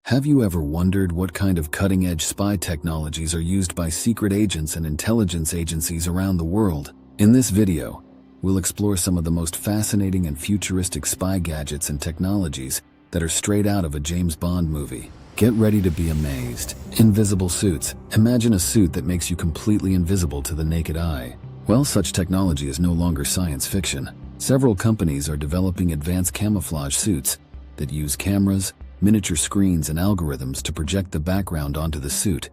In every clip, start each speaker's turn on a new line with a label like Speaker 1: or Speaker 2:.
Speaker 1: Have you ever wondered what kind of cutting-edge spy technologies are used by secret agents and intelligence agencies around the world? In this video, we'll explore some of the most fascinating and futuristic spy gadgets and technologies that are straight out of a James Bond movie. Get ready to be amazed. Invisible suits. Imagine a suit that makes you completely invisible to the naked eye. Well, such technology is no longer science fiction. Several companies are developing advanced camouflage suits that use cameras, miniature screens, and algorithms to project the background onto the suit,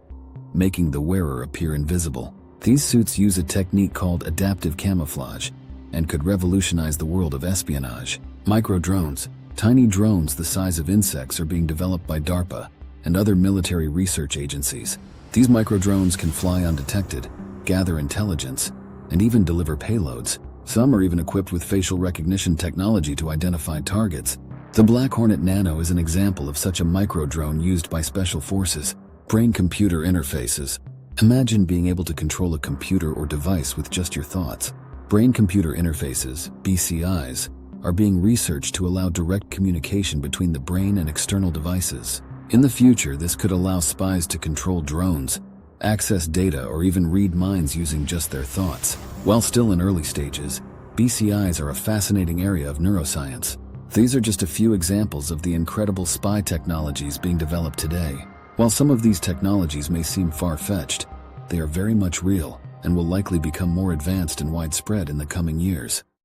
Speaker 1: making the wearer appear invisible. These suits use a technique called adaptive camouflage and could revolutionize the world of espionage. Micro-drones. Tiny drones the size of insects are being developed by DARPA and other military research agencies. These micro-drones can fly undetected, gather intelligence, and even deliver payloads. Some are even equipped with facial recognition technology to identify targets. The Black Hornet Nano is an example of such a micro-drone used by special forces. Brain-computer interfaces. Imagine being able to control a computer or device with just your thoughts. Brain-computer interfaces, BCIs, are being researched to allow direct communication between the brain and external devices. In the future, this could allow spies to control drones, access data, or even read minds using just their thoughts. While still in early stages, BCIs are a fascinating area of neuroscience. These are just a few examples of the incredible spy technologies being developed today. While some of these technologies may seem far-fetched, they are very much real and will likely become more advanced and widespread in the coming years.